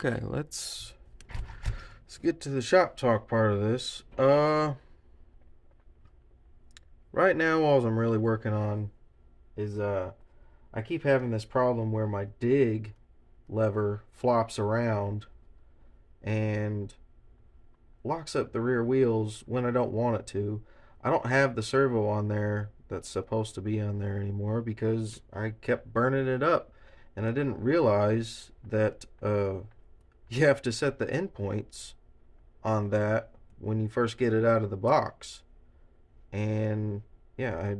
Okay, let's get to the shop talk part of this. Right now all I'm really working on is I keep having this problem where my dig lever flops around and locks up the rear wheels when I don't want it to. I don't have the servo on there that's supposed to be on there anymore because I kept burning it up, and I didn't realize that you have to set the endpoints on that when you first get it out of the box. And yeah,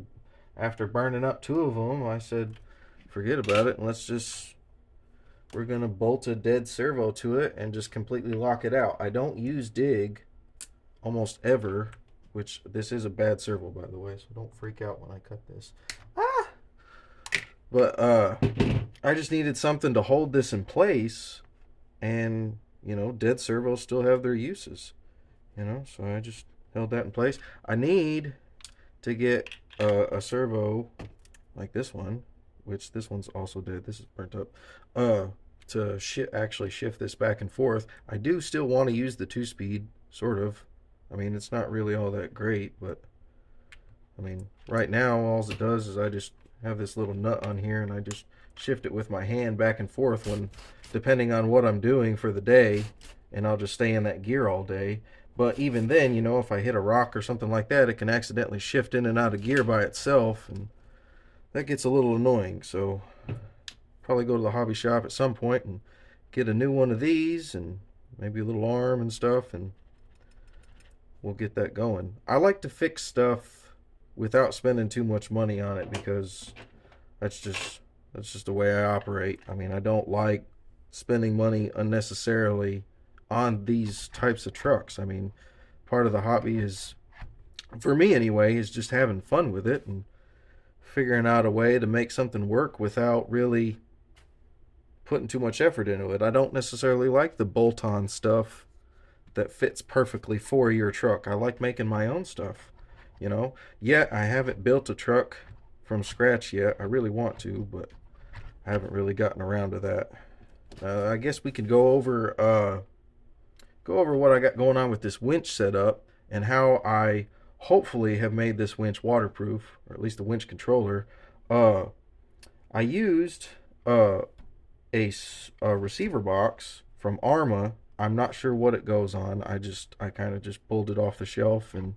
after burning up two of them, I said, forget about it and we're gonna bolt a dead servo to it and just completely lock it out. I don't use dig almost ever, which this is a bad servo by the way, so don't freak out when I cut this. Ah! But I just needed something to hold this in place, and dead servos still have their uses. So I just held that in place. I need to get a servo like this one, which this one's also dead. This is burnt up. To actually shift this back and forth. I do still want to use the 2-speed, sort of. I mean, it's not really all that great, but I mean, right now, all it does is I just have this little nut on here, and I just shift it with my hand back and forth depending on what I'm doing for the day, and I'll just stay in that gear all day. But even then, if I hit a rock or something like that, it can accidentally shift in and out of gear by itself, and that gets a little annoying. So probably go to the hobby shop at some point and get a new one of these, and maybe a little arm and stuff, and we'll get that going. I like to fix stuff without spending too much money on it because that's just the way I operate. I mean, I don't like spending money unnecessarily on these types of trucks. I mean, part of the hobby is, for me anyway, is just having fun with it and figuring out a way to make something work without really putting too much effort into it. I don't necessarily like the bolt-on stuff that fits perfectly for your truck. I like making my own stuff. Yet I haven't built a truck from scratch yet. I really want to, but I haven't really gotten around to that. I guess we could go over what I got going on with this winch setup and how I hopefully have made this winch waterproof, or at least the winch controller. I used a receiver box from Arma. I'm not sure what it goes on. I kind of just pulled it off the shelf and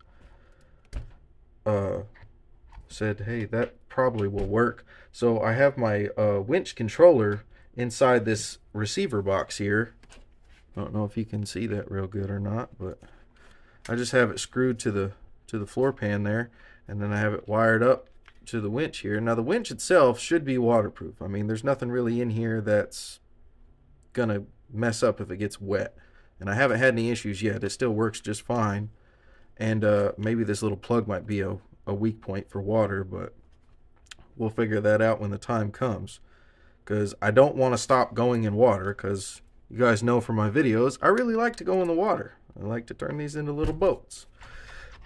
said, hey, that probably will work. So I have my winch controller inside this receiver box here. I don't know if you can see that real good or not, but I just have it screwed to the floor pan there, and then I have it wired up to the winch here. Now the winch itself should be waterproof. I mean, there's nothing really in here that's gonna mess up if it gets wet, and I haven't had any issues yet. It still works just fine, and maybe this little plug might be a weak point for water, but we'll figure that out when the time comes, because I don't want to stop going in water, because you guys know from my videos, I really like to go in the water. I like to turn these into little boats.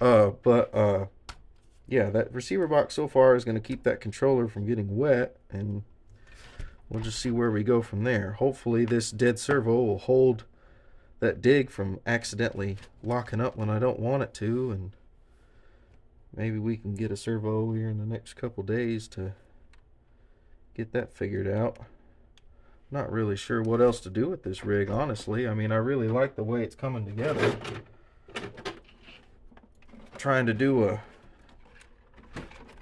Yeah, that receiver box so far is going to keep that controller from getting wet, and we'll just see where we go from there. Hopefully this dead servo will hold that dig from accidentally locking up when I don't want it to, and maybe we can get a servo here in the next couple days to get that figured out. Not really sure what else to do with this rig, honestly. I mean, I really like the way it's coming together. Trying to do a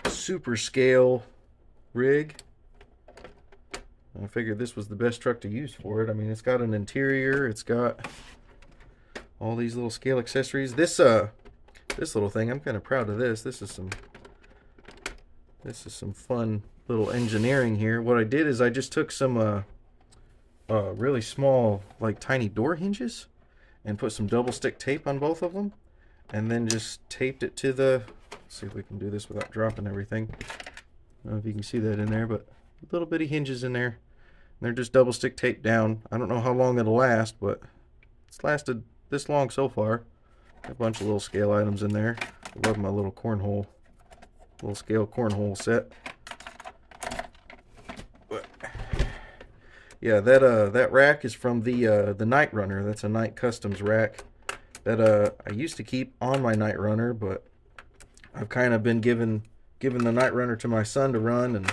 super scale rig. I figured this was the best truck to use for it. I mean, it's got an interior, it's got all these little scale accessories. This little thing, I'm kind of proud of this. This is some fun little engineering here. What I did is I just took some really small, like tiny door hinges, and put some double stick tape on both of them, and then just taped it to the, let's see if we can do this without dropping everything. I don't know if you can see that in there, but little bitty hinges in there. And they're just double stick taped down. I don't know how long it'll last, but it's lasted this long so far. A bunch of little scale items in there. I love my little scale cornhole set. But Yeah, that rack is from the Night Runner. That's a Night Customs rack that I used to keep on my Night Runner, but I've kind of been giving the Night Runner to my son to run, and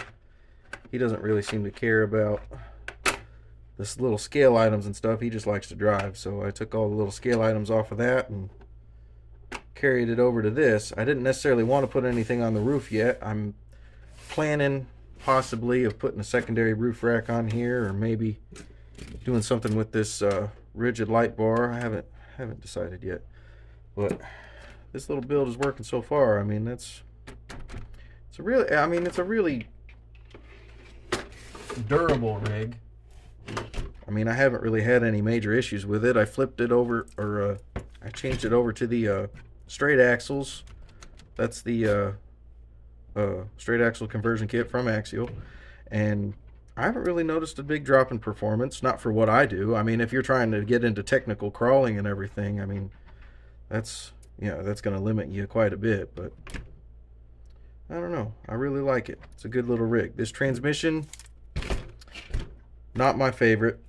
he doesn't really seem to care about this little scale items and stuff. He just likes to drive. So I took all the little scale items off of that and carried it over to this. I didn't necessarily want to put anything on the roof yet. I'm planning possibly of putting a secondary roof rack on here, or maybe doing something with this rigid light bar. I haven't decided yet, but this little build is working so far. I mean, it's a really durable rig. I mean, I haven't really had any major issues with it. I flipped it over, or I changed it over to the straight axles. That's the straight axle conversion kit from Axial, and I haven't really noticed a big drop in performance. Not for what I do. I mean, if you're trying to get into technical crawling and everything, I mean, that's going to limit you quite a bit. But I don't know. I really like it. It's a good little rig. This transmission, not my favorite.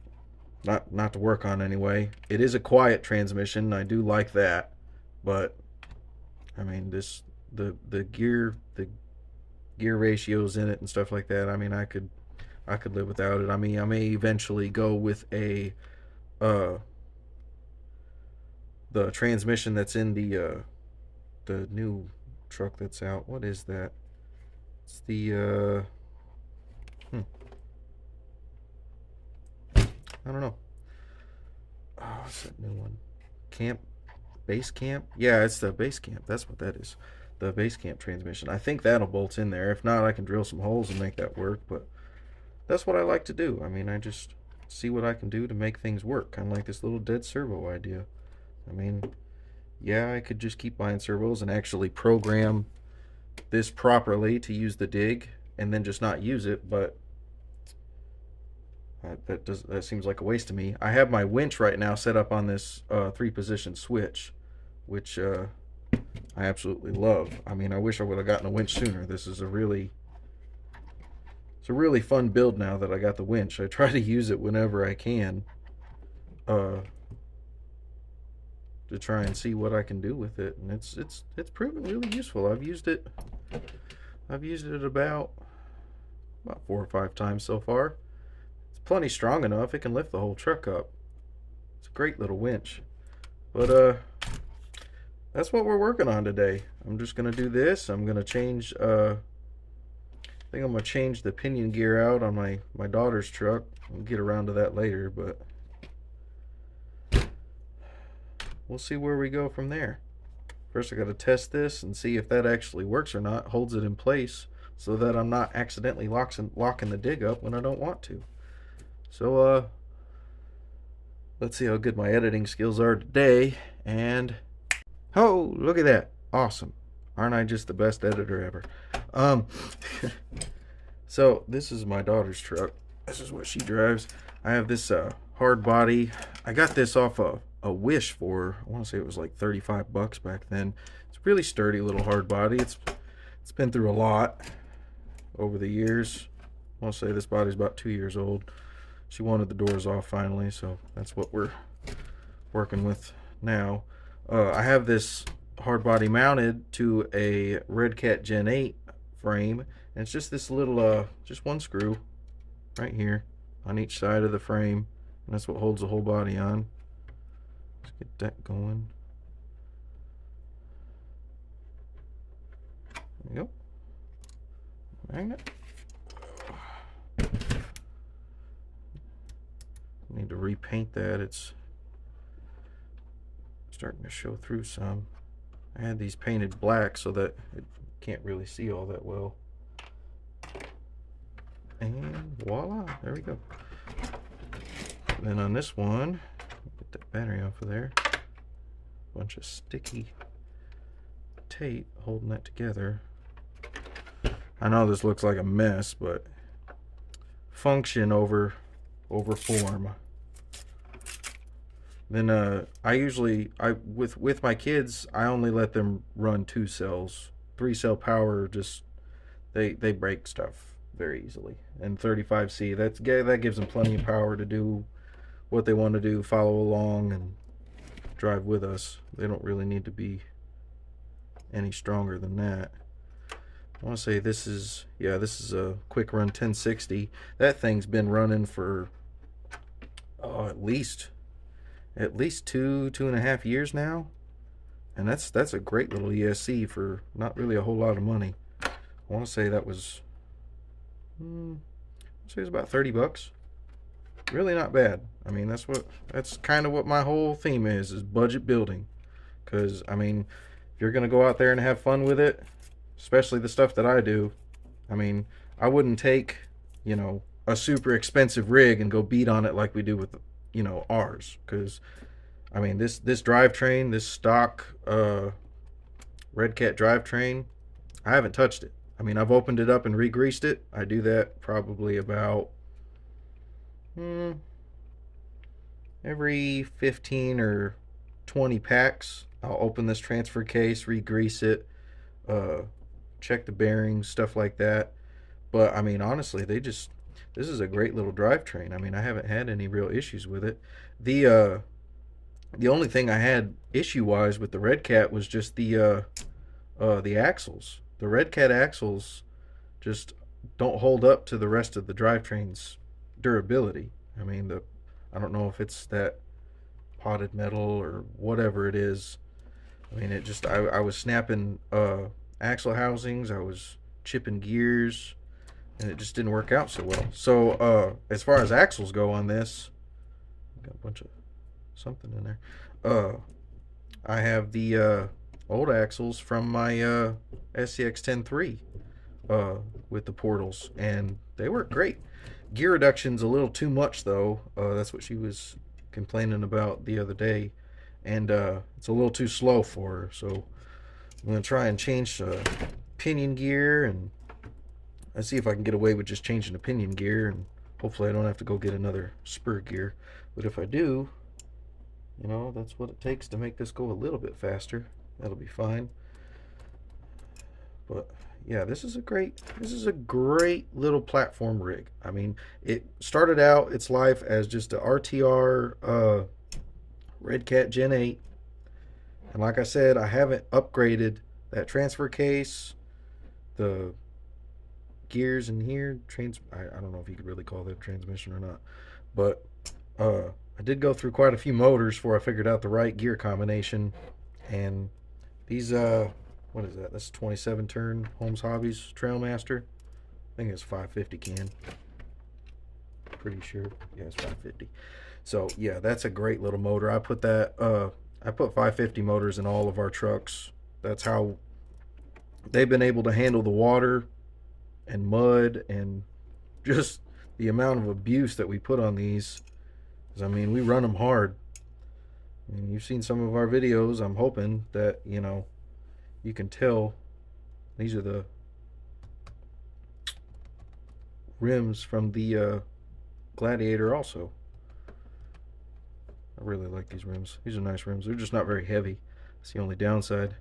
Not to work on anyway. It is a quiet transmission. I do like that, but I mean, the gear ratios in it and stuff like that. I mean, I could live without it. I mean, I may eventually go with the transmission that's in the new truck that's out. What is that? It's the I don't know. Oh, what's that new one? Base Camp? Yeah, it's the Base Camp. That's what that is. The Base Camp transmission. I think that'll bolt in there. If not, I can drill some holes and make that work. But that's what I like to do. I mean, I just see what I can do to make things work. Kind of like this little dead servo idea. I mean, yeah, I could just keep buying servos and actually program this properly to use the dig and then just not use it, but that seems like a waste to me. I have my winch right now set up on this 3-position switch, which I absolutely love. I mean, I wish I would have gotten a winch sooner. This is it's a really fun build now that I got the winch. I try to use it whenever I can to try and see what I can do with it, and it's proven really useful. I've used it about 4 or 5 times so far. Plenty strong enough. It can lift the whole truck up. It's a great little winch. But that's what we're working on today. I'm just gonna do this. I'm gonna change I think I'm gonna change the pinion gear out on my daughter's truck. I'll get around to that later, but we'll see where we go from there. First I gotta test this and see if that actually works or not, holds it in place so that I'm not accidentally locking the dig up when I don't want to. So let's see how good my editing skills are today. And oh, look at that. Awesome. Aren't I just the best editor ever? So this is my daughter's truck. This is what she drives. I have this hard body. I got this off a Wish for, I want to say it was like 35 bucks back then. It's a really sturdy little hard body. It's been through a lot over the years. I want to say this body's about 2 years old. She wanted the doors off finally, so that's what we're working with now. I have this hard body mounted to a Redcat Gen 8 frame, and it's just this little just one screw right here on each side of the frame, and that's what holds the whole body on. Let's get that going. There you go. Magnet. Need to repaint that. It's starting to show through some. I had these painted black so that it can't really see all that well. And voila, there we go. And then on this one, get that battery off of there. Bunch of sticky tape holding that together. I know this looks like a mess, but function over form. Then with my kids, I only let them run 2 cells. 3-cell power, just they break stuff. very easily. And 35C, that gives them plenty of power to do what they want to do, follow along and drive with us. They don't really need to be any stronger than that. I want to say this is a Quick Run 1060. That thing's been running for at least 2.5 years now, and that's a great little ESC for not really a whole lot of money. I want to say that was it was about $30. Really not bad. I mean, that's kind of what my whole theme is budget building. Because I mean, if you're gonna go out there and have fun with it, especially the stuff that I do, I mean, I wouldn't take, a super expensive rig and go beat on it like we do with, ours. Because I mean, this drivetrain, this stock Redcat drivetrain, I haven't touched it. I mean, I've opened it up and re-greased it. I do that probably about every 15 or 20 packs. I'll open this transfer case, re-grease it, check the bearings, stuff like that. But I mean, honestly, this is a great little drivetrain. I mean, I haven't had any real issues with it. The only thing I had issue-wise with the Redcat was just the axles. The Redcat axles just don't hold up to the rest of the drivetrain's durability. I mean, I don't know if it's that potted metal or whatever it is. I mean, it just I was snapping axle housings, I was chipping gears, and it just didn't work out so well. So as far as axles go on this, got a bunch of something in there. I have the old axles from my SCX 10.3 with the portals, and they work great. Gear reduction's a little too much though. That's what she was complaining about the other day, and it's a little too slow for her. So I'm gonna try and change pinion gear, and let's see if I can get away with just changing the pinion gear, and hopefully I don't have to go get another spur gear. But if I do, that's what it takes to make this go a little bit faster. That'll be fine. But yeah, this is a great little platform rig. I mean, it started out its life as just a RTR Redcat Gen 8, and like I said, I haven't upgraded that transfer case, the gears in here, I don't know if you could really call that transmission or not, but I did go through quite a few motors before I figured out the right gear combination. And these what is that? That's 27 turn Holmes Hobbies Trailmaster. I think it's 550 can. Pretty sure. Yeah, it's 550. So yeah, that's a great little motor. I put 550 motors in all of our trucks. That's how they've been able to handle the water and mud and just the amount of abuse that we put on these. I mean, we run them hard. I mean, you've seen some of our videos. I'm hoping that, you can tell these are the rims from the Gladiator also. I really like these rims. These are nice rims. They're just not very heavy. That's the only downside.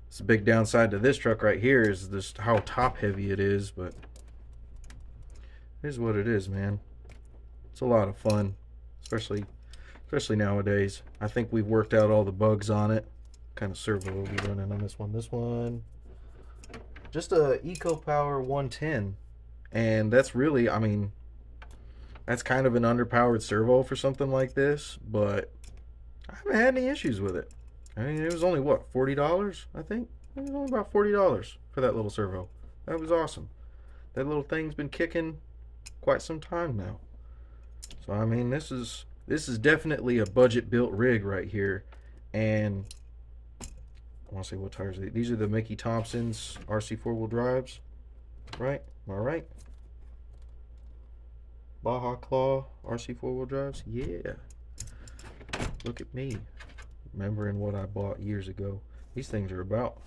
It's a big downside to this truck right here is just how top heavy it is, but it is what it is, man. It's a lot of fun, especially nowadays. I think we've worked out all the bugs on it. What kind of servo will be running on this one? This one, just a EcoPower 110, and that's really, I mean, that's kind of an underpowered servo for something like this, but I haven't had any issues with it. I mean, it was only what, $40? I think it was only about $40 for that little servo. That was awesome. That little thing's been kicking quite some time now. So I mean, this is definitely a budget built rig right here. And I want to say what tires are these. These are the Mickey Thompson's RC 4-wheel drives, right? Am I right? Baja Claw RC 4-wheel drives. Yeah, look at me remembering what I bought years ago. These things are about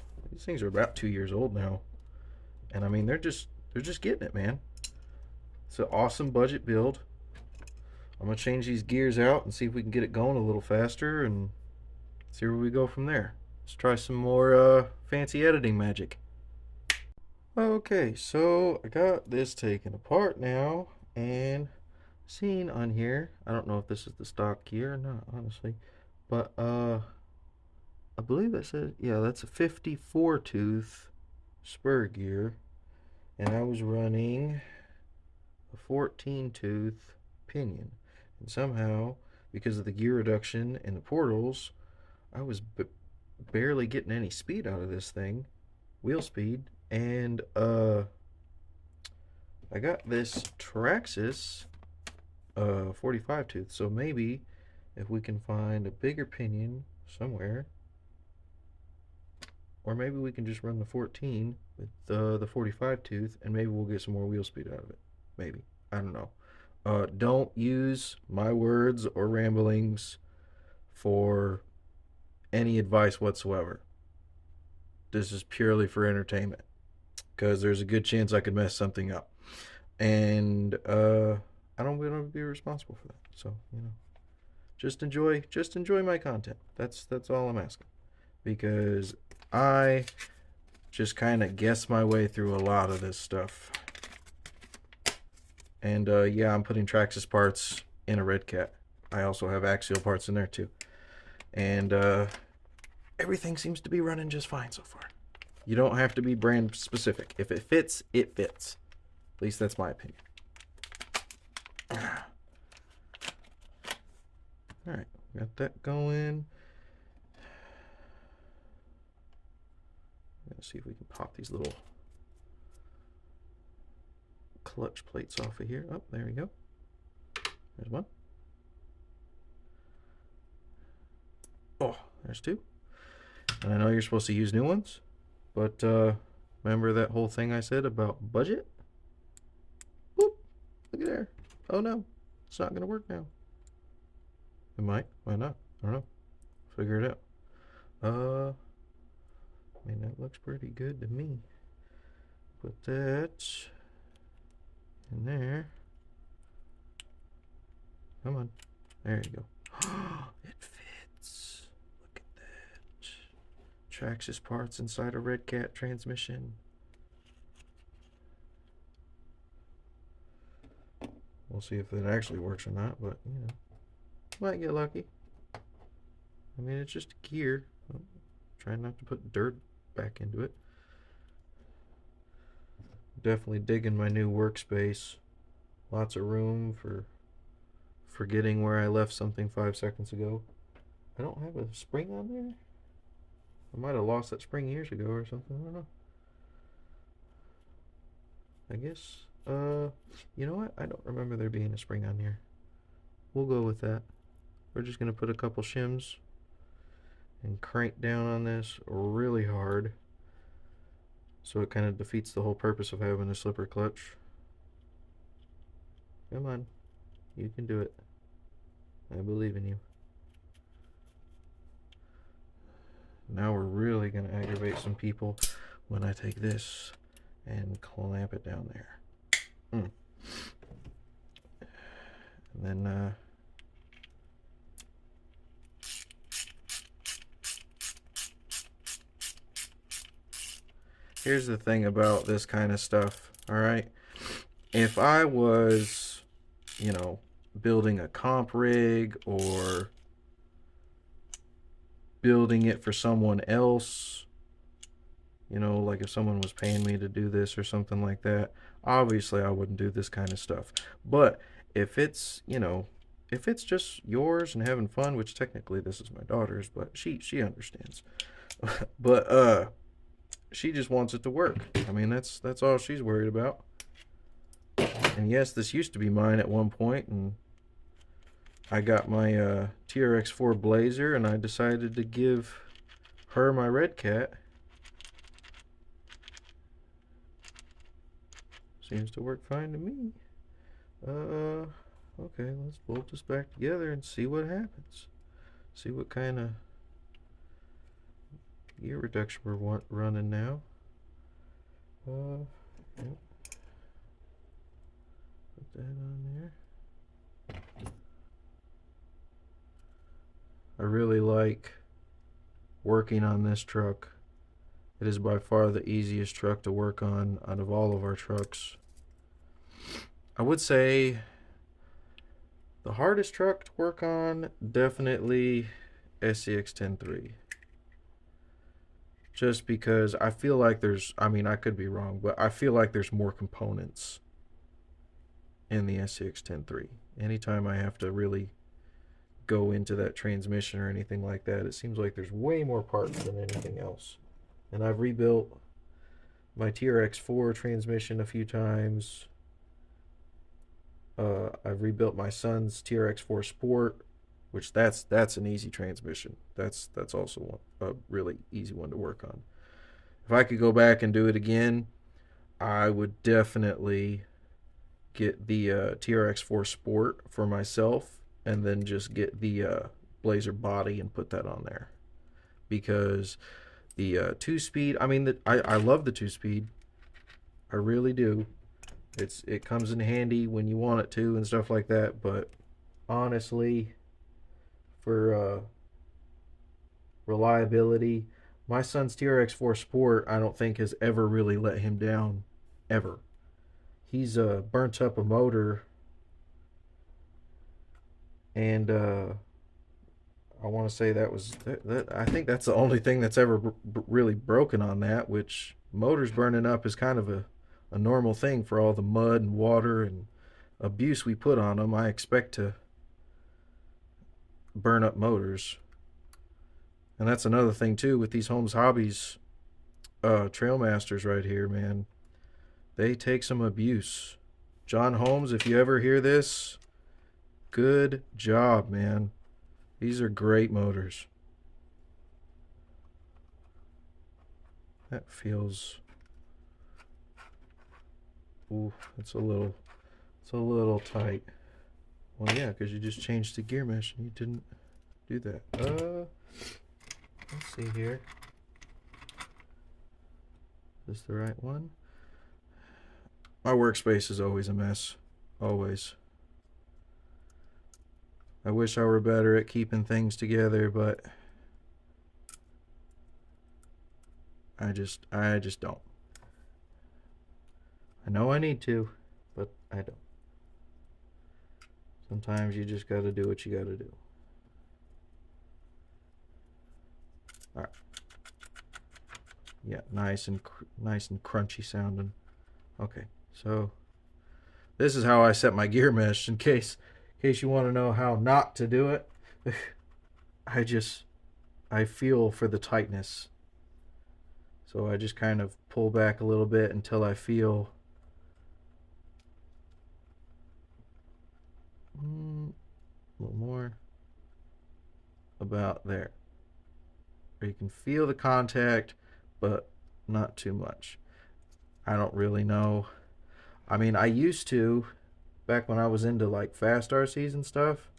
2 years old now, and I mean, they're just getting it, man. It's an awesome budget build. I'm gonna change these gears out and see if we can get it going a little faster and see where we go from there. Let's try some more fancy editing magic. Okay, so I got this taken apart now and seen on here. I don't know if this is the stock gear or not, honestly. But I believe it says, yeah, that's a 54 tooth spur gear, and I was running a 14 tooth pinion. And somehow, because of the gear reduction and the portals, I was barely getting any speed out of this thing, wheel speed, and I got this Traxxas 45 tooth. So maybe if we can find a bigger pinion somewhere, or maybe we can just run the 14 with the 45 tooth, and maybe we'll get some more wheel speed out of it. Maybe. I don't know. Don't use my words or ramblings for any advice whatsoever. This is purely for entertainment because there's a good chance I could mess something up, and I don't want to be responsible for that. So just enjoy my content. That's all I'm asking, because I just kind of guess my way through a lot of this stuff. And yeah, I'm putting Traxxas parts in a Red Cat. I also have Axial parts in there too. And everything seems to be running just fine so far. You don't have to be brand specific. If it fits, it fits. At least that's my opinion. Alright, got that going. Let's see if we can pop these little clutch plates off of here. Oh, there we go. There's one. Oh, there's two. And I know you're supposed to use new ones, but remember that whole thing I said about budget? Boop, look at there. Oh no, it's not gonna work now. It might not, I don't know. Figure it out. I mean, that looks pretty good to me. Put that in there. Come on, there you go. It fits. Look at that. Traxxas parts inside a Red Cat transmission. We'll see if that actually works or not, but might get lucky. I mean, it's just a gear. Trying not to put dirt back into it. Definitely digging my new workspace. Lots of room for forgetting where I left something 5 seconds ago. I don't have a spring on there. I might have lost that spring years ago or something. I don't know. I guess, you know what? I don't remember there being a spring on here. We'll go with that. We're just going to put a couple shims and crank down on this really hard, so it kind of defeats the whole purpose of having a slipper clutch. Come on, you can do it. I believe in you. Now we're really going to aggravate some people when I take this and clamp it down there. And then here's the thing about this kind of stuff, alright? If I was, building a comp rig or building it for someone else, like if someone was paying me to do this or something like that, obviously I wouldn't do this kind of stuff. But if it's, if it's just yours and having fun, which technically this is my daughter's, but she understands. But she just wants it to work. I mean, that's all she's worried about. And yes, this used to be mine at one point, and I got my TRX4 Blazer, and I decided to give her my Red Cat. Seems to work fine to me. Okay, let's bolt this back together and see what happens. See what kind of gear reduction we're running now. Yep. Put that on there. I really like working on this truck It is by far the easiest truck to work on out of all of our trucks. I would say the hardest truck to work on, definitely SCX 10.3. Just because I feel like there's, I mean, I could be wrong, but I feel like there's more components in the SCX 10.3. Anytime I have to really go into that transmission or anything like that, it seems like there's way more parts than anything else. And I've rebuilt my TRX4 transmission a few times. I've rebuilt my son's TRX4 Sport, which that's an easy transmission. That's also a really easy one to work on. If I could go back and do it again, I would definitely get the TRX4 Sport for myself, and then just get the Blazer body and put that on there, because the 2-speed, I mean, I love the 2-speed, I really do. It comes in handy when you want it to and stuff like that, but honestly, for reliability, my son's TRX4 Sport, I don't think has ever really let him down, ever. He's burnt up a motor, and I want to say that was I think that's the only thing that's ever really broken on that. Which, motors burning up is kind of a normal thing for all the mud and water and abuse we put on them. I expect to burn up motors, and that's another thing too with these Holmes Hobbies Trailmasters right here, man. They take some abuse. John Holmes, if you ever hear this, good job, man. These are great motors. That feels, ooh, it's a little tight. Well, yeah, because you just changed the gear mesh and you didn't do that. Let's see here. Is this the right one? My workspace is always a mess. Always. I wish I were better at keeping things together, but I just don't. I know I need to, but I don't. Sometimes you just gotta do what you gotta do. Alright. Yeah, nice and crunchy sounding. Okay, so this is how I set my gear mesh, in case you want to know how not to do it. I feel for the tightness. So I just kind of pull back a little bit until I feel a little more, about there. Where you can feel the contact, but not too much. I don't really know. I mean, I used to, back when I was into like fast RCs and stuff,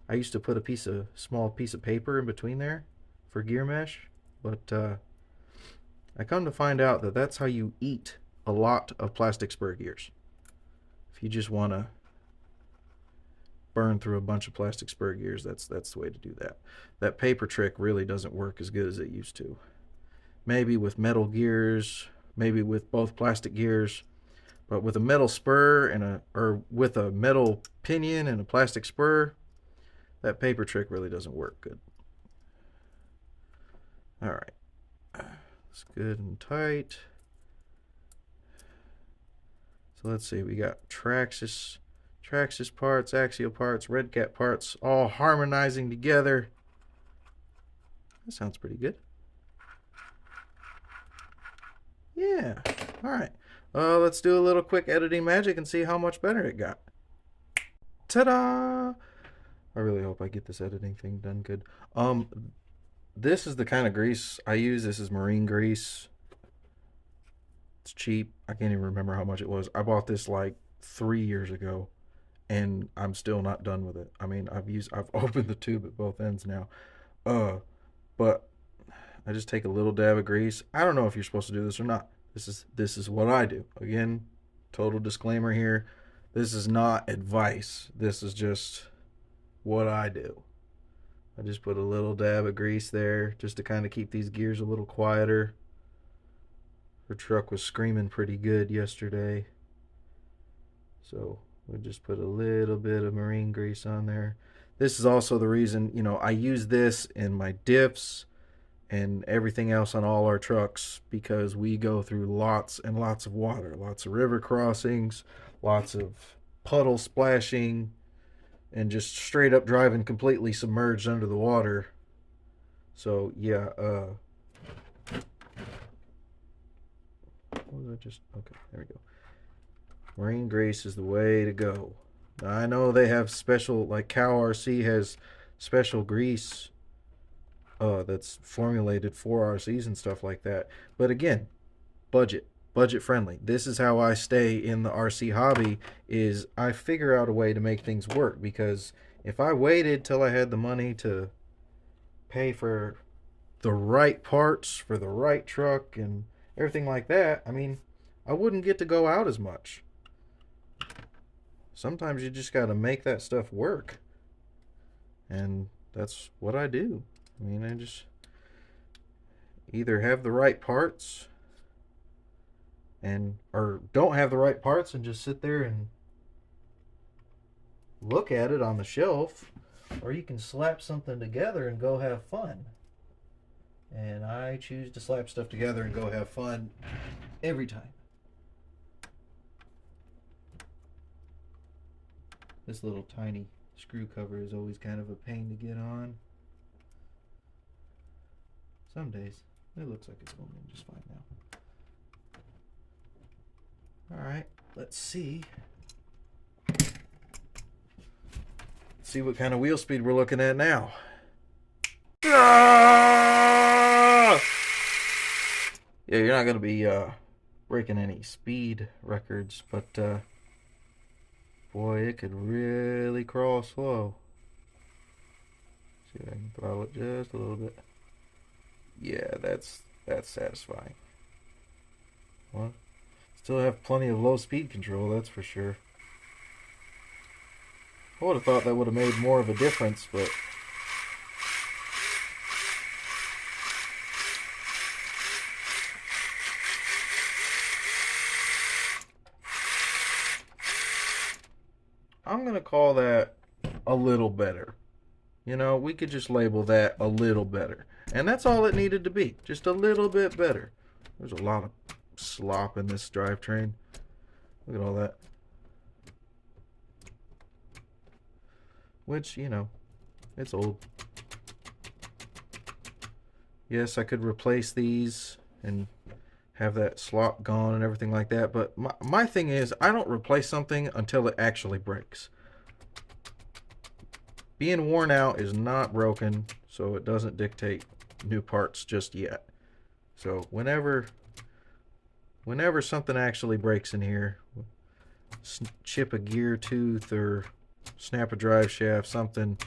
I used to put a small piece of paper in between there for gear mesh, but I come to find out that that's how you eat a lot of plastic spur gears. If you just want to burn through a bunch of plastic spur gears, that's the way to do that. That paper trick really doesn't work as good as it used to. Maybe with metal gears, maybe with both plastic gears, but with a metal spur or with a metal pinion and a plastic spur, that paper trick really doesn't work good. All right, it's good and tight. So let's see, we got Traxxas parts, Axial parts, Redcat parts, all harmonizing together. That sounds pretty good. Yeah, all right. Let's do a little quick editing magic and see how much better it got. Ta-da! I really hope I get this editing thing done good. This is the kind of grease I use. This is marine grease. It's cheap. I can't even remember how much it was. I bought this like 3 years ago, and I'm still not done with it. I mean, I've opened the tube at both ends now. But I just take a little dab of grease. I don't know if you're supposed to do this or not. This is what I do. Again, total disclaimer here. This is not advice. This is just what I do. I just put a little dab of grease there just to kind of keep these gears a little quieter. her truck was screaming pretty good yesterday. So we'll just put a little bit of marine grease on there. This is also the reason, you know, I use this in my diffs and everything else on all our trucks, because we go through lots and lots of water, lots of river crossings, lots of puddle splashing, and just straight up driving completely submerged under the water. So yeah, what was I just, okay, there we go. Marine grease is the way to go. Now, I know they have special, like Cow RC has special grease that's formulated for RCs and stuff like that. But again, budget friendly. This is how I stay in the RC hobby, is I figure out a way to make things work, because if I waited till I had the money to pay for the right parts for the right truck and everything like that, I mean, I wouldn't get to go out as much. Sometimes you just got to make that stuff work. And that's what I do. I mean, I just either have the right parts or don't have the right parts and just sit there and look at it on the shelf, or you can slap something together and go have fun. And I choose to slap stuff together and go have fun every time. This little tiny screw cover is always kind of a pain to get on. Some days it looks like it's going in just fine now. Alright, let's see. See what kind of wheel speed we're looking at now. Ah! Yeah, you're not going to be breaking any speed records, but boy, it could really crawl slow. See if I can throttle it just a little bit. Yeah, that's satisfying. Well, still have plenty of low speed control, that's for sure. I would have thought that would have made more of a difference, but I'm going to call that a little better. You know, we could just label that a little better. And that's all it needed to be. Just a little bit better. There's a lot of slop in this drivetrain. Look at all that. Which, you know, it's old. Yes, I could replace these and have that slop gone and everything like that. But my thing is, I don't replace something until it actually breaks. Being worn out is not broken, so it doesn't dictate new parts just yet. So whenever something actually breaks in here, chip a gear tooth or snap a drive shaft, something,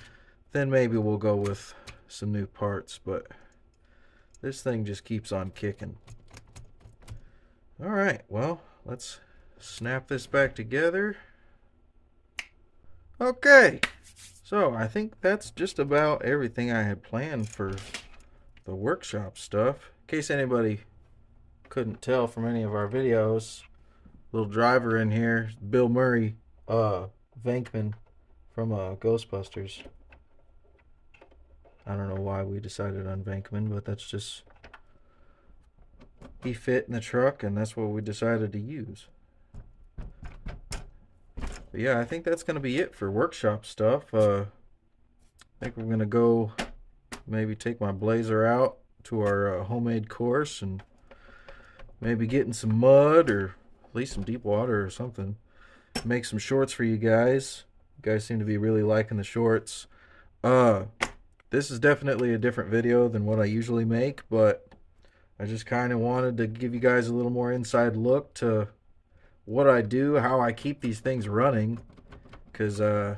then maybe we'll go with some new parts. But this thing just keeps on kicking. Alright, well, let's snap this back together. Okay, so I think that's just about everything I had planned for the workshop stuff. In case anybody couldn't tell from any of our videos, little driver in here, Bill Murray, Venkman from Ghostbusters. I don't know why we decided on Venkman, but that's just, he fit in the truck and that's what we decided to use. But yeah, I think that's going to be it for workshop stuff. I think we're going to go maybe take my Blazer out to our homemade course and maybe get in some mud or at least some deep water or something. Make some shorts for you guys. You guys seem to be really liking the shorts. This is definitely a different video than what I usually make, but I just kind of wanted to give you guys a little more inside look to what I do, how I keep these things running, because I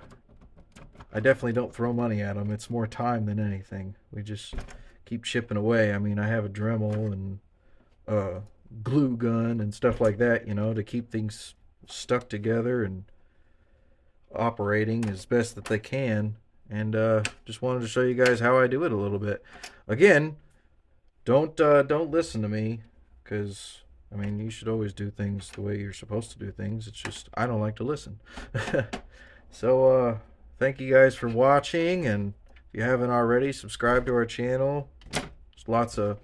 definitely don't throw money at them. It's more time than anything. We just keep chipping away. I mean, I have a Dremel and glue gun and stuff like that, you know, to keep things stuck together and operating as best that they can. And just wanted to show you guys how I do it a little bit. Again, don't listen to me, because I mean, you should always do things the way you're supposed to do things. It's just I don't like to listen. So, thank you guys for watching, and if you haven't already, subscribe to our channel. There's lots of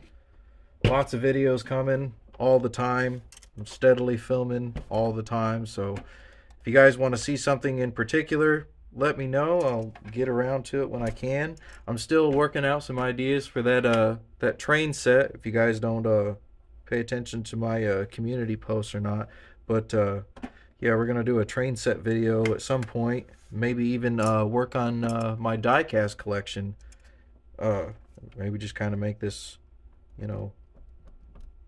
videos coming all the time. I'm steadily filming all the time, so if you guys want to see something in particular, let me know. I'll get around to it when I can. I'm still working out some ideas for that train set. If you guys don't pay attention to my community posts or not, but yeah, we're gonna do a train set video at some point. Maybe even work on my diecast collection. Uh, Maybe just kind of make this, you know,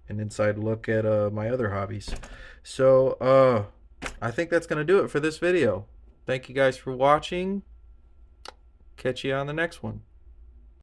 an inside look at my other hobbies. So I think that's gonna do it for this video. Thank you guys for watching. Catch you on the next one.